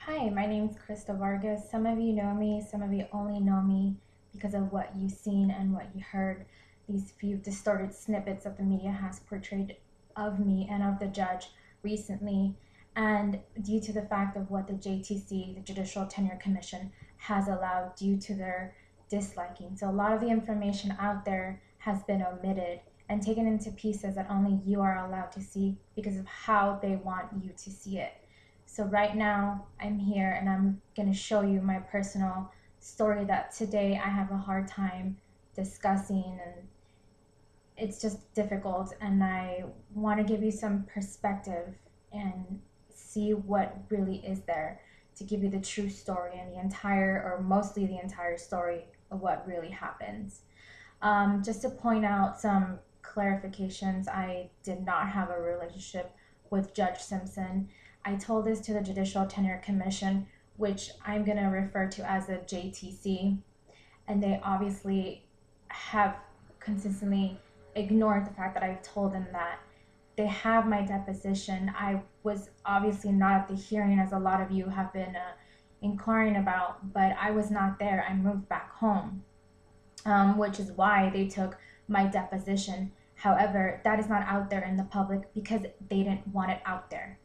Hi, my name is Krista Vargas. Some of you know me, some of you only know me because of what you've seen and what you heard, these few distorted snippets that the media has portrayed of me and of the judge recently, and due to the fact of what the JTC, the Judicial Tenure Commission, has allowed due to their disliking. So a lot of the information out there has been omitted and taken into pieces that only you are allowed to see because of how they want you to see it. So right now I'm here and I'm going to show you my personal story that today I have a hard time discussing, and it's just difficult, and I want to give you some perspective and see what really is there to give you the true story and the entire, or mostly the entire story of what really happens. Just to point out some clarifications, I did not have a relationship with Judge Simpson. I told this to the Judicial Tenure Commission, which I'm going to refer to as the JTC, and they obviously have consistently ignored the fact that I've told them that. They have my deposition. I was obviously not at the hearing, as a lot of you have been inquiring about, but I was not there. I moved back home, which is why they took my deposition. However, that is not out there in the public because they didn't want it out there.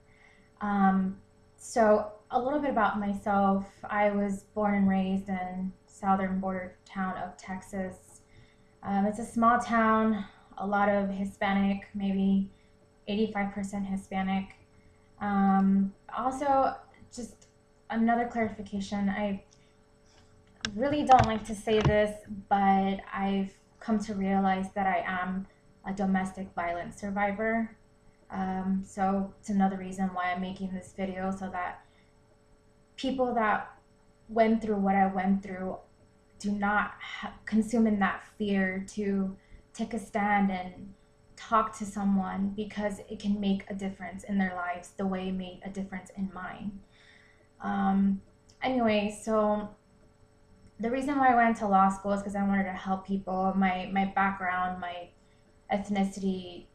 So a little bit about myself. I was born and raised in southern border town of Texas. It's a small town, a lot of Hispanic, maybe 85% Hispanic. Also, just another clarification, I really don't like to say this, but I've come to realize that I am a domestic violence survivor. So it's another reason why I'm making this video, so that people that went through what I went through do not consume in that fear to take a stand and talk to someone, because it can make a difference in their lives the way it made a difference in mine. Anyway, so the reason why I went to law school is because I wanted to help people. My background, my ethnicity,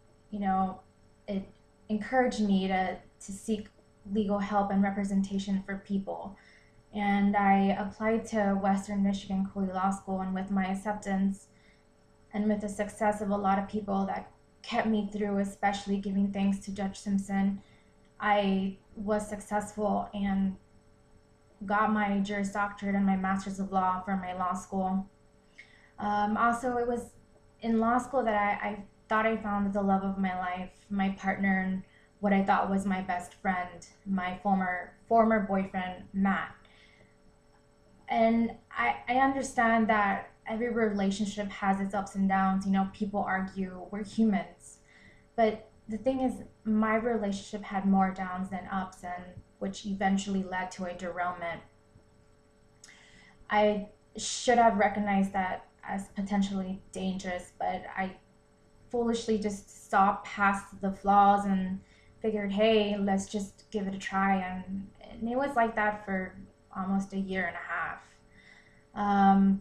it encouraged me to seek legal help and representation for people. And I applied to Western Michigan Cooley Law School, and with my acceptance and with the success of a lot of people that kept me through, especially giving thanks to Judge Simpson, I was successful and got my Juris Doctorate and my Master's of Law from my law school. Also, it was in law school that I thought I found the love of my life, my partner, and what I thought was my best friend, my former boyfriend, Matt. And I understand that every relationship has its ups and downs. People argue, we're humans. But the thing is, my relationship had more downs than ups, and which eventually led to a derailment. I should have recognized that as potentially dangerous, but I foolishly just saw past the flaws and figured, hey, let's just give it a try. And it was like that for almost a year and a half.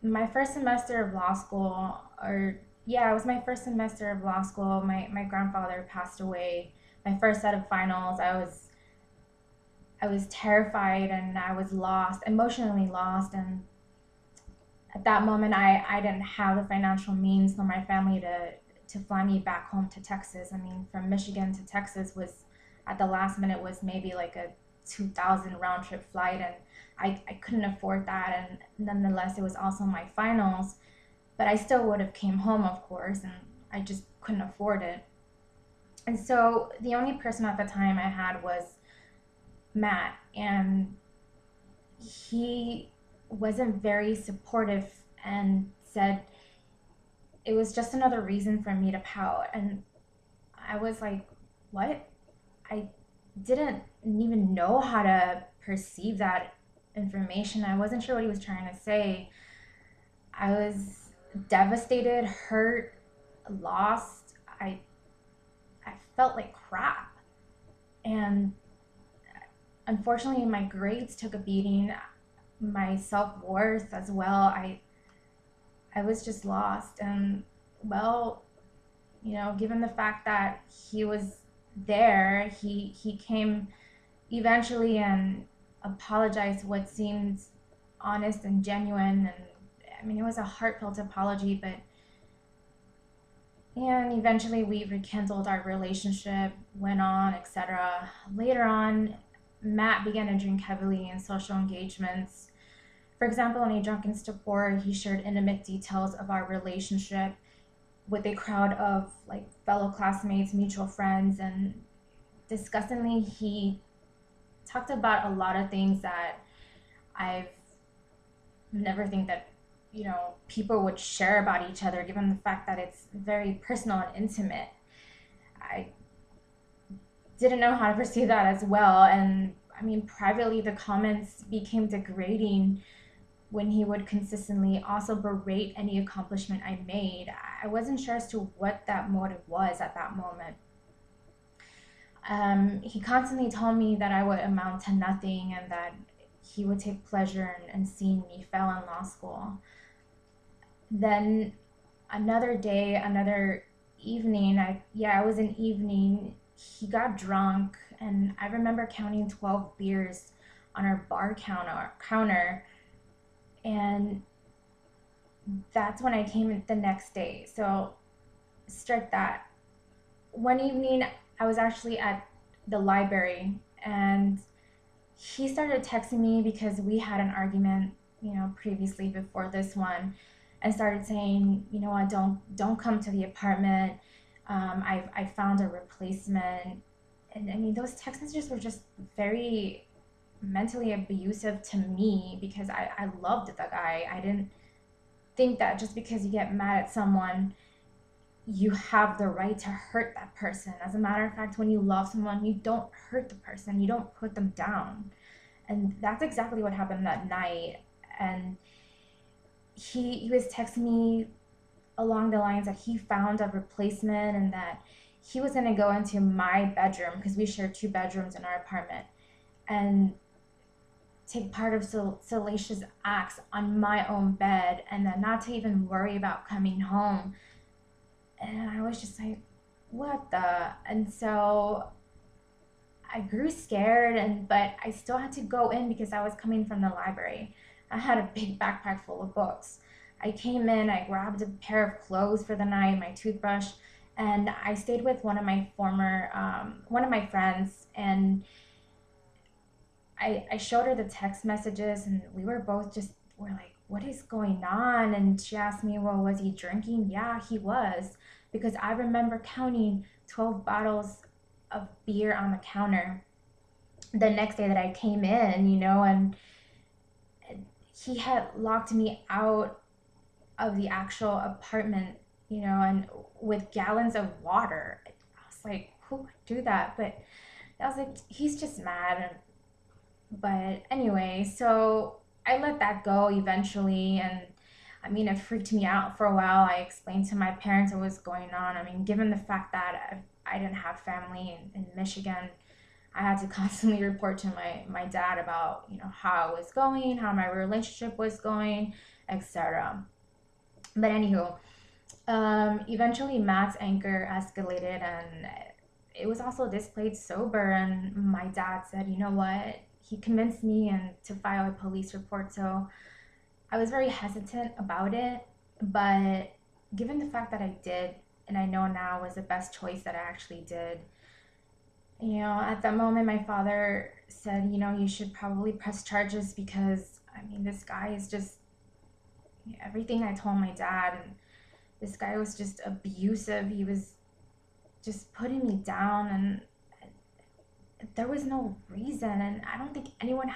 My first semester of law school, or yeah, it was my first semester of law school. My grandfather passed away. My first set of finals, I was terrified, and I was lost, emotionally lost. And at that moment, I didn't have the financial means for my family to fly me back home to Texas. I mean, from Michigan to Texas was, at the last minute, was maybe like a 2,000 round trip flight, and I couldn't afford that. And nonetheless, it was also my finals, but I still would have came home, of course, and I just couldn't afford it. And so the only person at the time I had was Matt, and he wasn't very supportive and said it was just another reason for me to pout. And I was like, what? I didn't even know how to perceive that information. I wasn't sure what he was trying to say. I was devastated, hurt, lost. I felt like crap. And unfortunately, my grades took a beating, my self-worth as well. I was just lost. And well, given the fact that he was there, he came eventually and apologized what seemed honest and genuine, and I mean, it was a heartfelt apology, but and eventually we rekindled our relationship, went on, etc. Later on, Matt began to drink heavily in social engagements. For example, in a drunken stupor, he shared intimate details of our relationship with a crowd of like fellow classmates, mutual friends, and disgustingly, he talked about a lot of things that I've never think that people would share about each other, given the fact that it's very personal and intimate. I didn't know how to perceive that as well, and I mean, privately, the comments became degrading when he would consistently also berate any accomplishment I made. I wasn't sure as to what that motive was at that moment. He constantly told me that I would amount to nothing and that he would take pleasure in seeing me fail in law school. Then another day, another evening, it was an evening, he got drunk, and I remember counting 12 beers on our bar counter, and that's when I came in the next day. So strike that. One evening, I was actually at the library, and he started texting me because we had an argument, previously before this one, and started saying, I don't come to the apartment. I found a replacement. And I mean, those text messages were just very mentally abusive to me because I loved the guy. I didn't think that just because you get mad at someone, you have the right to hurt that person. As a matter of fact, when you love someone, you don't hurt the person, you don't put them down. And that's exactly what happened that night. And he was texting me along the lines that he found a replacement and that he was going to go into my bedroom, because we share 2 bedrooms in our apartment, and take part of salacious acts on my own bed, and then not to even worry about coming home. And I was just like, what the? And so I grew scared, but I still had to go in because I was coming from the library. I had a big backpack full of books. I came in, I grabbed a pair of clothes for the night, my toothbrush, and I stayed with one of my friends, and I showed her the text messages, and we're like, what is going on? And she asked me, well, was he drinking? Yeah, he was, because I remember counting 12 bottles of beer on the counter the next day that I came in, and he had locked me out of the actual apartment, and with gallons of water. I was like, who would do that? But I was like, he's just mad. But anyway, so I let that go eventually, and I mean, it freaked me out for a while. I explained to my parents what was going on. I mean, given the fact that I didn't have family in Michigan, I had to constantly report to my dad about, how it was going, how my relationship was going, etc. But anywho, eventually Matt's anger escalated, and it was also displayed sober, and my dad said, you know what, he convinced me and to file a police report. So I was very hesitant about it, but given the fact that I did, and I know now was the best choice that I actually did, at that moment my father said, you should probably press charges, because I mean, this guy is just everything I told my dad, and this guy was just abusive. He was just putting me down, and there was no reason, and I don't think anyone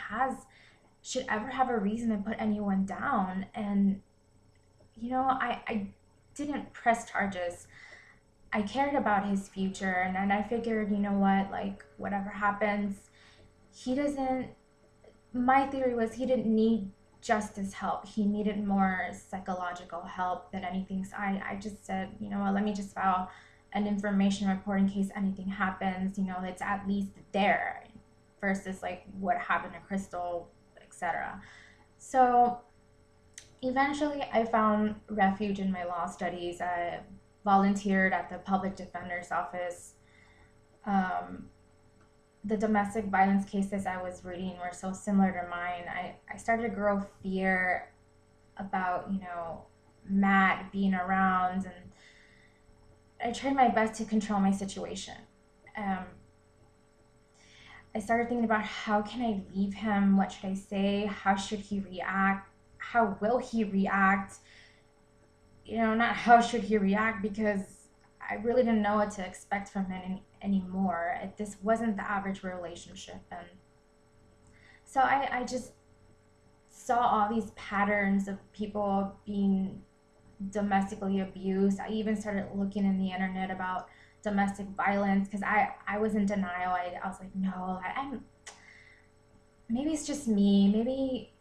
should ever have a reason to put anyone down. And I didn't press charges. I cared about his future, and I figured, what, like, whatever happens, my theory was he didn't need justice help. He needed more psychological help than anything. So I just said, what, let me just file an information report in case anything happens. It's at least there, versus like what happened to Crystal, etc. So eventually I found refuge in my law studies. I volunteered at the public defender's office. the domestic violence cases I was reading were so similar to mine, I started to grow fear about, Matt being around, and I tried my best to control my situation. Um, I started thinking about how can I leave him? What should I say? How should he react? How will he react? Not how should he react, because I really didn't know what to expect from him anymore. This wasn't the average relationship. And so I just saw all these patterns of people being domestically abused. I even started looking in the internet about domestic violence because I was in denial. I was like, no, I'm maybe it's just me. Maybe,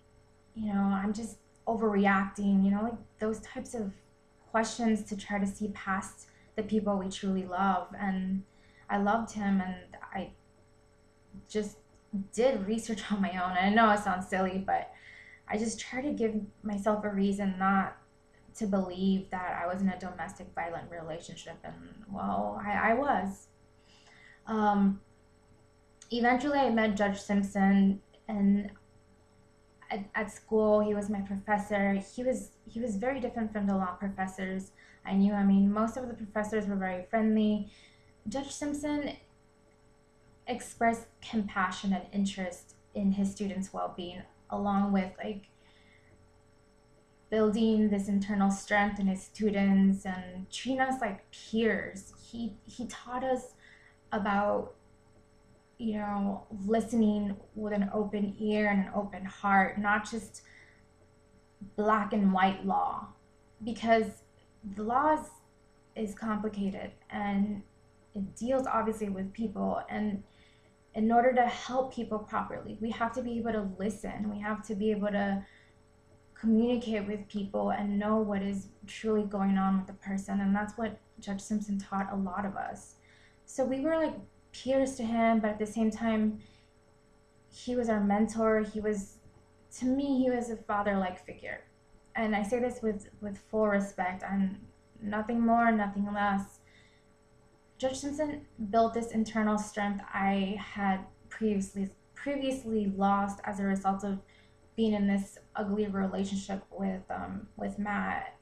I'm just overreacting, like those types of questions to try to see past the people we truly love. And I loved him, and I just did research on my own. And I know it sounds silly, but I just try to give myself a reason not to believe that I was in a domestic violent relationship. And well, I was. Um, Eventually, I met Judge Simpson, and at school, he was my professor. He was very different from the law professors I knew. I mean, most of the professors were very friendly. Judge Simpson expressed compassion and interest in his students' well-being, along with like building this internal strength in his students and treating us like peers. He taught us about, listening with an open ear and an open heart, not just black and white law, because the law is complicated, and it deals obviously with people. And in order to help people properly, we have to be able to listen. We have to be able to communicate with people and know what is truly going on with the person. And that's what Judge Simpson taught a lot of us. So we were like peers to him, but at the same time, he was our mentor. To me, he was a father-like figure. And I say this with full respect, and nothing more, nothing less. Judge Simpson built this internal strength I had previously lost as a result of being in this ugly relationship with Matt.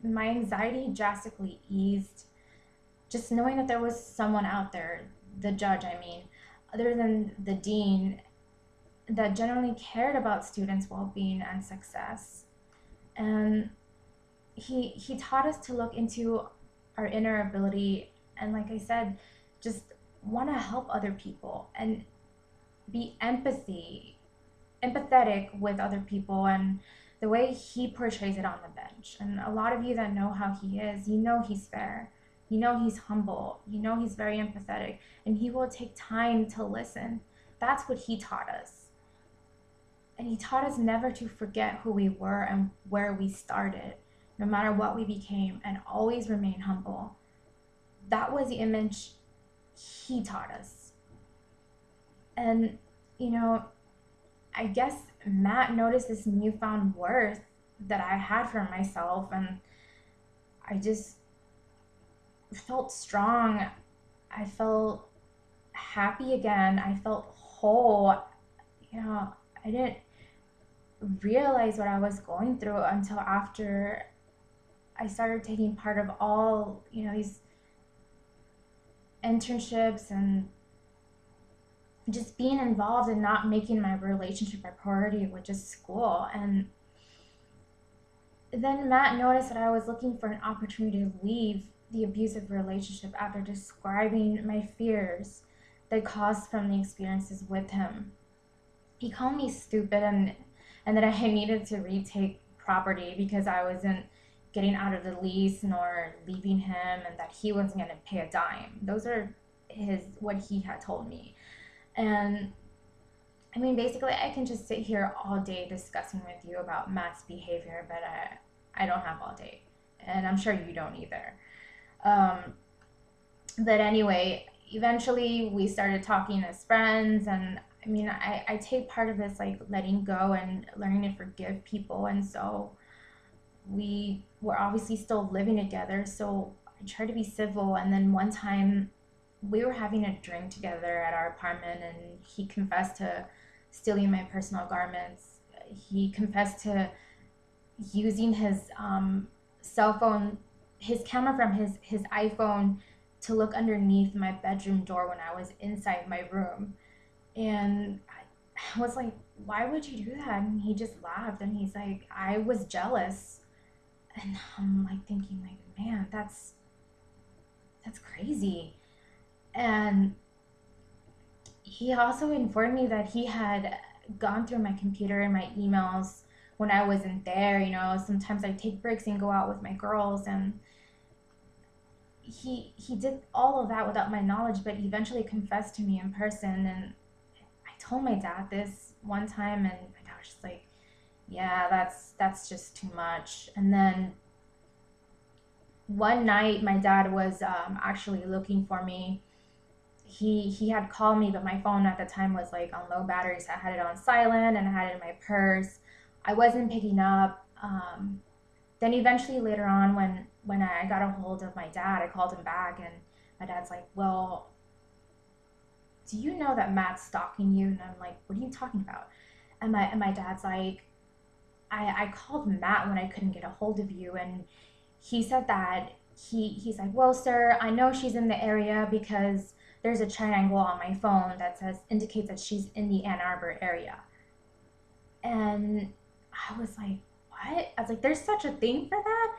My anxiety drastically eased just knowing that there was someone out there, the judge, I mean, other than the dean, that generally cared about students' well-being and success. And he taught us to look into our inner ability, and like I said, just want to help other people and be empathetic with other people, and the way he portrays it on the bench. And a lot of you that know how he is, he's fair, he's humble, he's very empathetic, and he will take time to listen. That's what he taught us. And he taught us never to forget who we were and where we started, no matter what we became, and always remain humble. That was the image he taught us. And, I guess Matt noticed this newfound worth that I had for myself, and I just felt strong. I felt happy again. I felt whole. I didn't realize what I was going through until after I started taking part of all, these internships and just being involved and not making my relationship a priority with just school. And then Matt noticed that I was looking for an opportunity to leave the abusive relationship after describing my fears that caused from the experiences with him. He called me stupid, and that I needed to retake property because I wasn't getting out of the lease nor leaving him, and that he wasn't going to pay a dime. Those are what he had told me. And I mean, basically, I can just sit here all day discussing with you about Matt's behavior, but I don't have all day, and I'm sure you don't either. But anyway, eventually we started talking as friends, and I mean, I take part of this like letting go and learning to forgive people, and so we were obviously still living together, so I tried to be civil. And then one time we were having a drink together at our apartment, and he confessed to stealing my personal garments. He confessed to using his cell phone, his camera from his iPhone, to look underneath my bedroom door when I was inside my room. And I was like, why would you do that? And he just laughed, and he's like, I was jealous. And I'm like thinking, like, man, that's crazy. And he also informed me that he had gone through my computer and my emails when I wasn't there. You know, sometimes I take breaks and go out with my girls, and he did all of that without my knowledge, but eventually confessed to me in person. And I told my dad this one time, and my dad was just like, yeah, that's just too much. And then one night my dad was actually looking for me. He had called me, but my phone at the time was like on low battery, so I had it on silent and I had it in my purse. I wasn't picking up. Then eventually later on, when I got a hold of my dad, I called him back, and my dad's like, well, do you know that Matt's stalking you? And I'm like, what are you talking about? And my dad's like, I called Matt when I couldn't get a hold of you, and he said that he's like, well, sir, I know she's in the area because there's a triangle on my phone that indicates that she's in the Ann Arbor area. And I was like, what? I was like, there's such a thing for that?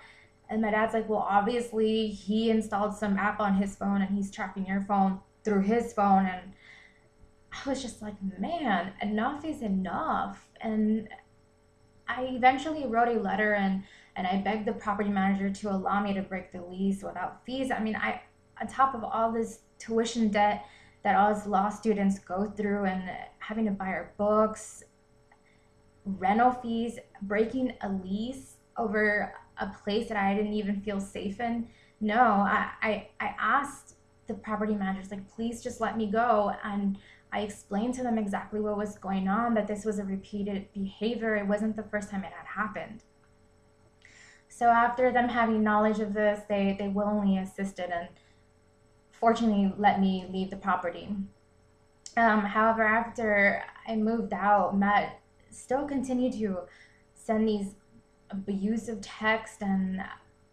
And my dad's like, well, obviously he installed some app on his phone and he's tracking your phone through his phone. And I was just like, man, enough is enough. And I eventually wrote a letter, and I begged the property manager to allow me to break the lease without fees. I mean, on top of all this tuition debt that us law students go through, and having to buy our books, rental fees, breaking a lease over a place that I didn't even feel safe in. No, I asked the property managers, like, please just let me go. And I explained to them exactly what was going on, that this was a repeated behavior. It wasn't the first time it had happened. So after them having knowledge of this, they willingly assisted and fortunately let me leave the property. However, after I moved out, Matt still continued to send these abusive texts, and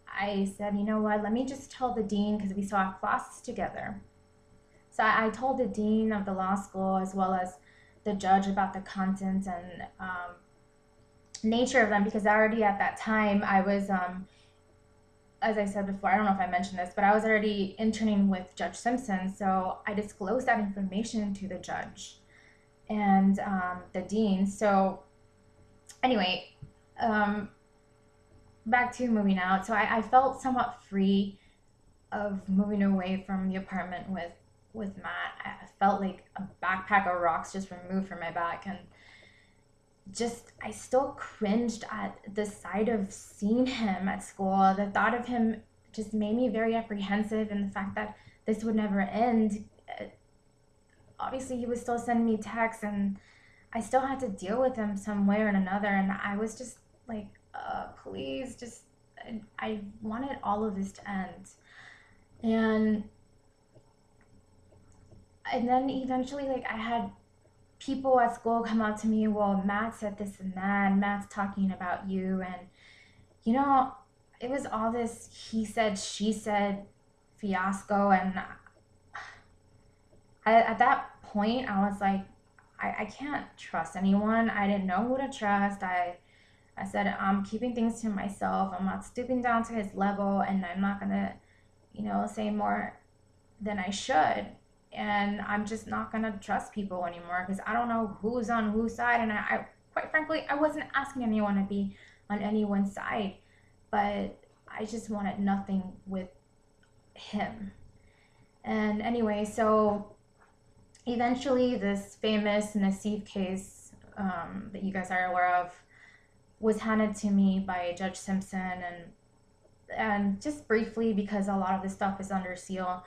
I said, you know what, let me just tell the dean, because we still have classes together. So I told the dean of the law school as well as the judge about the content and nature of them, because already at that time I was, as I said before, I don't know if I mentioned this, but I was already interning with Judge Simpson. So I disclosed that information to the judge and the dean. So anyway, back to moving out. So I felt somewhat free of moving away from the apartment with Matt. I felt like a backpack of rocks just removed from my back, and just I still cringed at the sight of seeing him at school. The thought of him just made me very apprehensive, and the fact that this would never end. Obviously, he was still sending me texts, and I still had to deal with him some way or another. And I was just like, please, just I wanted all of this to end. And then eventually, like, I had people at school come up to me, well, Matt said this and that, and Matt's talking about you. And you know, it was all this he said, she said fiasco. And at that point I was like, I can't trust anyone. I didn't know who to trust. I said, I'm keeping things to myself. I'm not stooping down to his level, and I'm not gonna, say more than I should. And I'm just not gonna trust people anymore, because I don't know who's on whose side. And I quite frankly, I wasn't asking anyone to be on anyone's side, but I just wanted nothing with him. And anyway, so eventually this famous Nassif case that you guys are aware of was handed to me by Judge Simpson. And just briefly, because a lot of this stuff is under seal,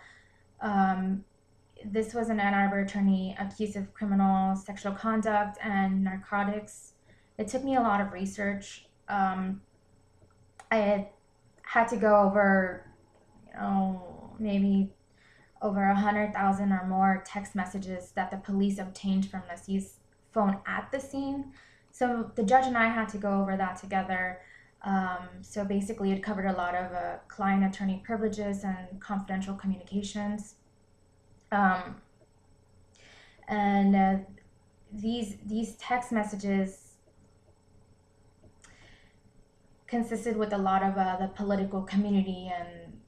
this was an Ann Arbor attorney accused of criminal sexual conduct and narcotics. It took me a lot of research. I had to go over, maybe over 100,000 or more text messages that the police obtained from Nasir's phone at the scene. So the judge and I had to go over that together. So basically, it covered a lot of client-attorney privileges and confidential communications. And these text messages consisted with a lot of the political community, and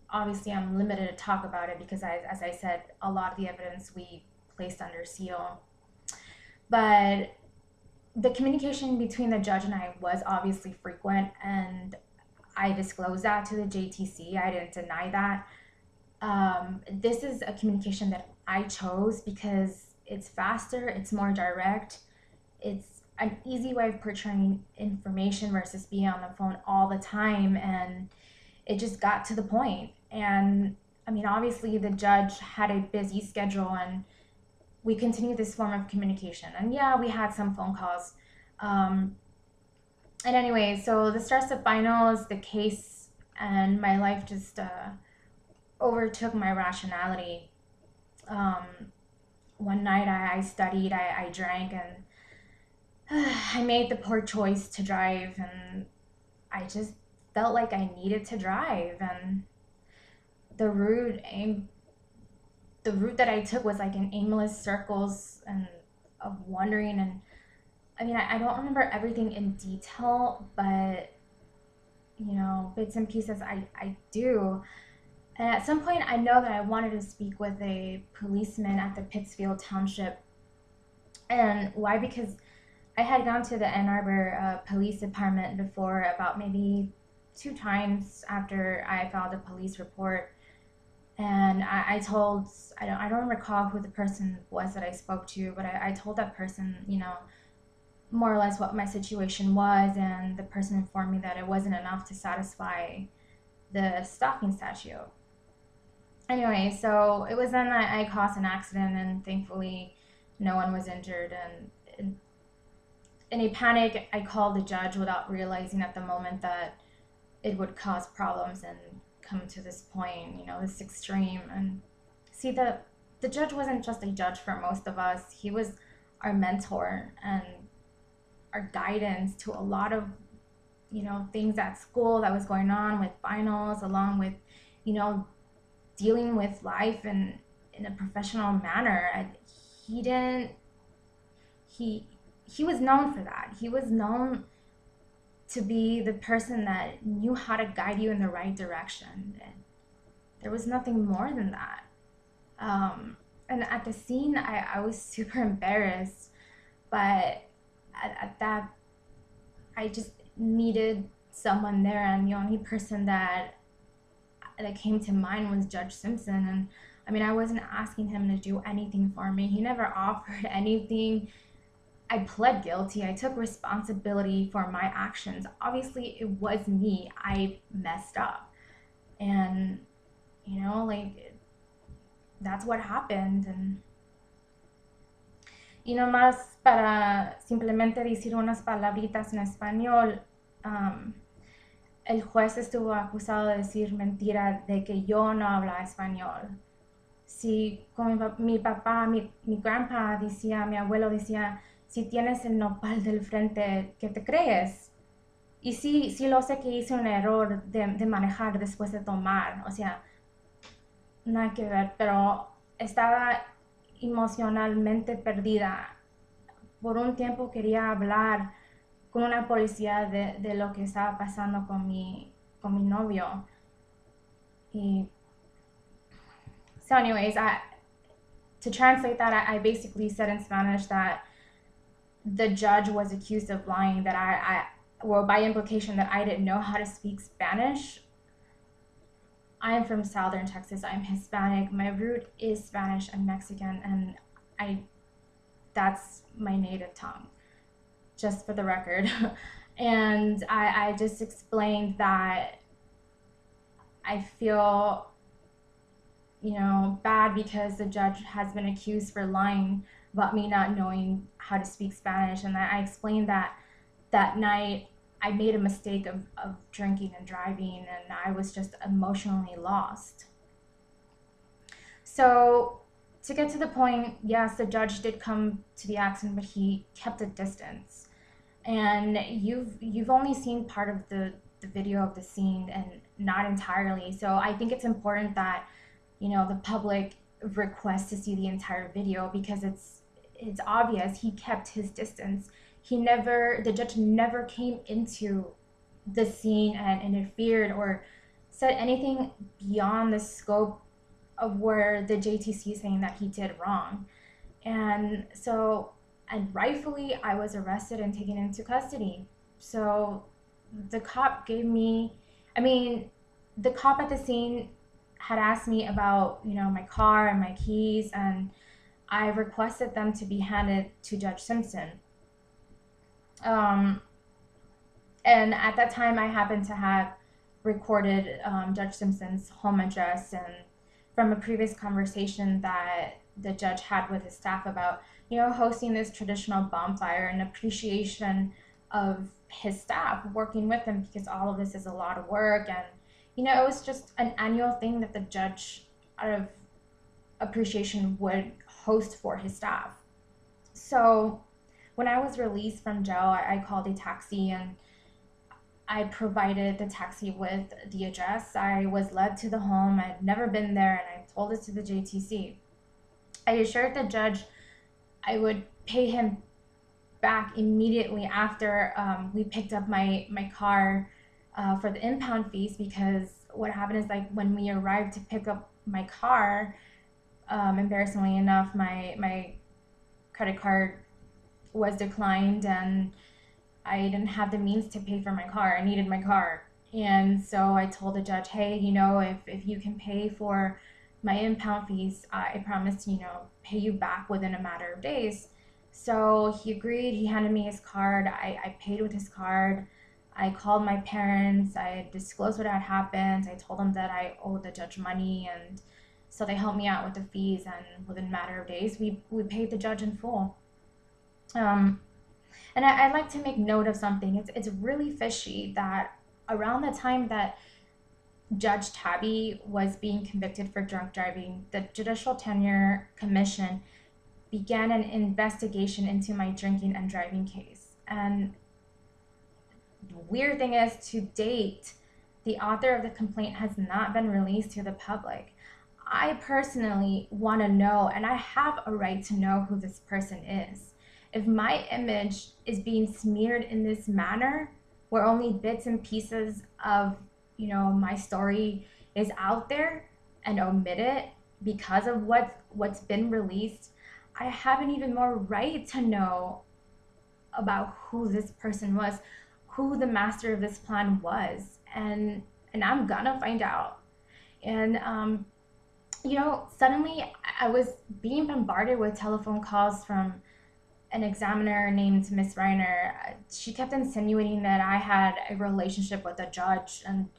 I'm limited to talk about it because, as I said, a lot of the evidence we placed under seal. But the communication between the judge and I was obviously frequent, and I disclosed that to the JTC. I didn't deny that. This is a communication that I chose because it's faster, it's more direct, it's an easy way of portraying information versus being on the phone all the time, and it just got to the point. And I mean, obviously the judge had a busy schedule, and we continued this form of communication. And yeah, we had some phone calls. And anyway, so the stress of finals, the case, and my life just overtook my rationality. One night I studied, I drank, and I made the poor choice to drive, and I just felt like I needed to drive. And the route that I took was like in aimless circles and of wandering. And I mean, I don't remember everything in detail, but you know, bits and pieces I do. And at some point, I know that I wanted to speak with a policeman at the Pittsfield Township. And why? Because I had gone to the Ann Arbor Police Department before, about maybe 2 times after I filed a police report. And I told, I don't recall who the person was that I spoke to, but I told that person, you know, more or less what my situation was, and the person informed me that it wasn't enough to satisfy the stalking statute. Anyway, so it was then that I caused an accident, and thankfully no one was injured. And in a panic, I called the judge without realizing at the moment that it would cause problems and come to this point, you know, this extreme. And see, the judge wasn't just a judge for most of us. He was our mentor and our guidance to a lot of, you know, things at school that was going on with finals, along with, you know, dealing with life in a professional manner. And he was known for that. He was known to be the person that knew how to guide you in the right direction. And there was nothing more than that. And at the scene, I was super embarrassed, but at that, I just needed someone there, and the only person that came to mind was Judge Simpson. And I mean, I wasn't asking him to do anything for me. He never offered anything. I pled guilty. I took responsibility for my actions. Obviously, it was me. I messed up. And, you know, like, that's what happened. And, y nomás para simplemente decir unas palabritas en español, el juez estuvo acusado de decir mentira de que yo no hablaba español. Si, como mi papá, mi grandpa decía, mi abuelo decía, si tienes el nopal del frente, ¿qué te crees? Y sí lo sé que hice un error de manejar después de tomar, o sea, nada que ver, pero estaba emocionalmente perdida. Por un tiempo quería hablar con una policía de lo que estaba pasando con mi novio. Y so anyways, to translate that, I basically said in Spanish that the judge was accused of lying, that well, by implication, that I didn't know how to speak Spanish. I am from Southern Texas. I'm Hispanic. My root is Spanish and Mexican, and that's my native tongue, just for the record. And I just explained that I feel, you know, bad because the judge has been accused for lying about me not knowing how to speak Spanish. And I explained that night I made a mistake of drinking and driving, and I was just emotionally lost. So to get to the point, yes, the judge did come to the accident, but he kept a distance. And you've only seen part of the video of the scene and not entirely. So I think it's important that, the public requests to see the entire video, because it's obvious he kept his distance. The judge never came into the scene and interfered or said anything beyond the scope of where the JTC is saying that he did wrong. And so, and rightfully, I was arrested and taken into custody. So the cop the cop at the scene had asked me about, my car and my keys, and I requested them to be handed to Judge Simpson. And at that time, I happened to have recorded Judge Simpson's home address, and from a previous conversation that the judge had with his staff about, hosting this traditional bonfire in appreciation of his staff working with him, because all of this is a lot of work. And, it was just an annual thing that the judge, out of appreciation, would host for his staff. So when I was released from jail, I called a taxi, and I provided the taxi with the address. I was led to the home. I'd never been there, and I told it to the JTC. I assured the judge I would pay him back immediately after we picked up my car for the impound fees, because what happened is, like, when we arrived to pick up my car, embarrassingly enough, my credit card was declined, and I didn't have the means to pay for my car. I needed my car. And so I told the judge, hey, if you can pay for my impound fees, I promise to, pay you back within a matter of days. So he agreed. He handed me his card. I paid with his card. I called my parents. I disclosed what had happened. I told them that I owed the judge money, and so they helped me out with the fees. And within a matter of days, we paid the judge in full. And I'd like to make note of something. It's really fishy that around the time that Judge Tabby was being convicted for drunk driving, the Judicial Tenure Commission began an investigation into my drinking and driving case. And the weird thing is, to date, the author of the complaint has not been released to the public. I personally want to know, and I have a right to know, who this person is. If my image is being smeared in this manner, where only bits and pieces of, my story is out there and omitted because of what's been released, I have an even more right to know about who this person was, who the master of this plan was, and I'm gonna find out. And suddenly I was being bombarded with telephone calls from an examiner named Miss Reiner. She kept insinuating that I had a relationship with a judge, and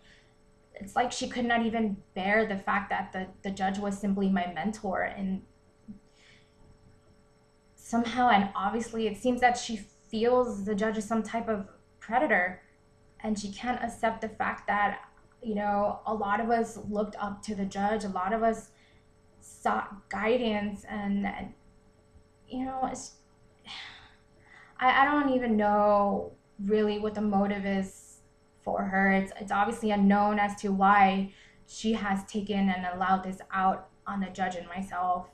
it's like she could not even bear the fact that the judge was simply my mentor. And somehow, and obviously, it seems that she feels the judge is some type of predator, and she can't accept the fact that, a lot of us looked up to the judge, a lot of us sought guidance, and it's, I don't even know really what the motive is for her. It's obviously unknown as to why she has taken and allowed this out on the judge and myself.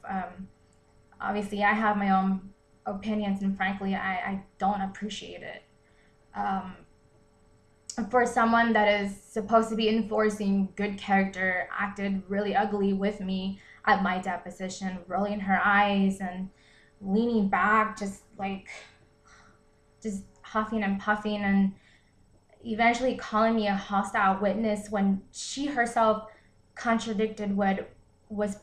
Obviously, I have my own opinions, and frankly, I don't appreciate it. For someone that is supposed to be enforcing good character, acted really ugly with me at my deposition, rolling her eyes and leaning back, just huffing and puffing, and eventually calling me a hostile witness when she herself contradicted what was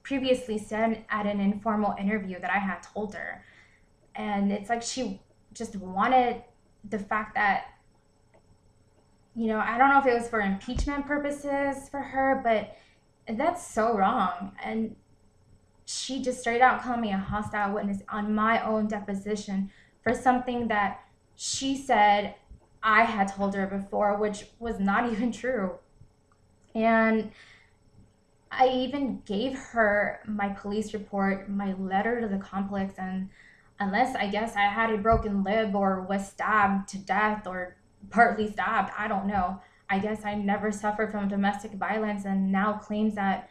previously said at an informal interview that I had told her. And it's like she just wanted the fact that, I don't know if it was for impeachment purposes for her, but that's so wrong. And she just straight out called me a hostile witness on my own deposition for something that she said I had told her before, which was not even true. And I even gave her my police report, my letter to the complex, and unless I guess I had a broken leg or was stabbed to death or partly stabbed, I don't know. I guess I never suffered from domestic violence and now claims that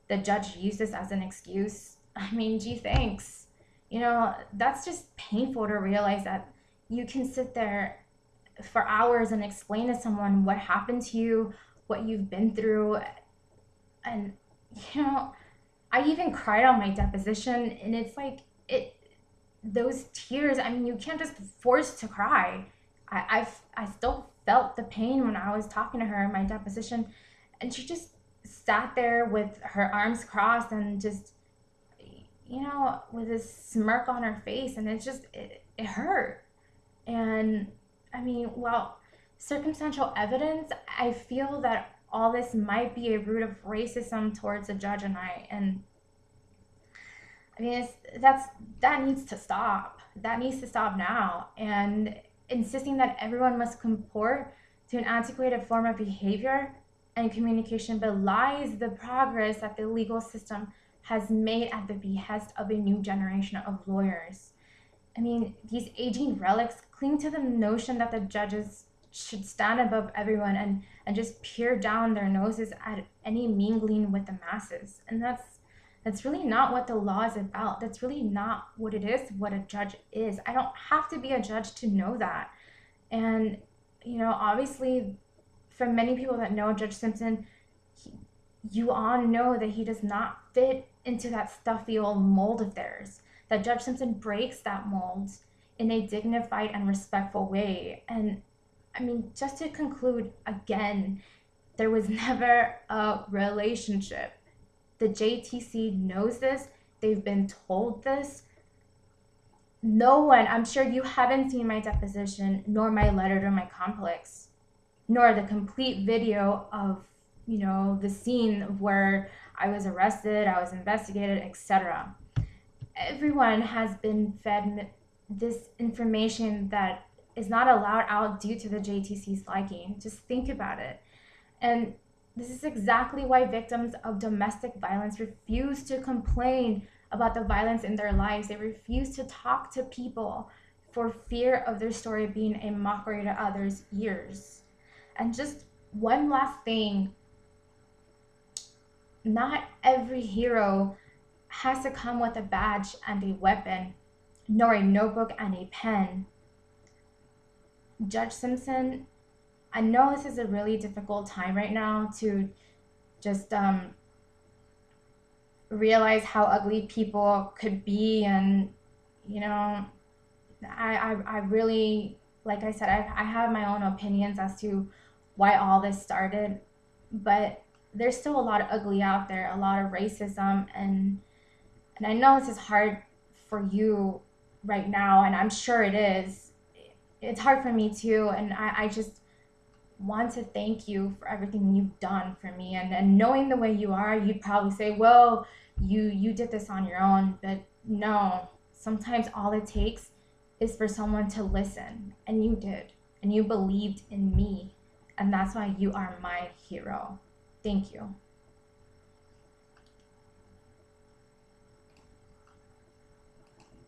the judge used this as an excuse. I mean, gee, thanks. That's just painful to realize that you can sit there for hours and explain to someone what happened to you, what you've been through, and you know, I even cried on my deposition, and it's like it those tears. I mean, you can't just force to cry. I still felt the pain when I was talking to her in my deposition, and she just sat there with her arms crossed and just with this smirk on her face, and it hurt. And I mean, well, circumstantial evidence, I feel that all this might be a root of racism towards the judge and I. And I mean, that needs to stop. That needs to stop now. And insisting that everyone must comport to an antiquated form of behavior and communication belies the progress that the legal system has made at the behest of a new generation of lawyers. I mean, these aging relics cling to the notion that the judges should stand above everyone and just peer down their noses at any mingling with the masses. And that's really not what the law is about. That's really not what it is, what a judge is. I don't have to be a judge to know that. And, obviously, for many people that know Judge Simpson, you all know that he does not fit into that stuffy old mold of theirs. That Judge Simpson breaks that mold in a dignified and respectful way. And I mean, just to conclude again, there was never a relationship. The JTC knows this. They've been told this. No one, I'm sure you haven't seen my deposition, nor my letter to my complex, nor the complete video of, the scene where I was arrested, I was investigated, etc. Everyone has been fed this information that is not allowed out due to the JTC's liking. Just think about it. And this is exactly why victims of domestic violence refuse to complain about the violence in their lives. They refuse to talk to people for fear of their story being a mockery to others' ears. And just one last thing, not every hero has to come with a badge and a weapon, nor a notebook and a pen. Judge Simpson, I know this is a really difficult time right now to just realize how ugly people could be. And, I really, like I said, I have my own opinions as to why all this started. But there's still a lot of ugly out there, a lot of racism. And I know this is hard for you right now, and I'm sure it is. It's hard for me too, and I just want to thank you for everything you've done for me. And knowing the way you are, you'd probably say, well, you did this on your own. But no, sometimes all it takes is for someone to listen, and you did, and you believed in me, and that's why you are my hero. Thank you.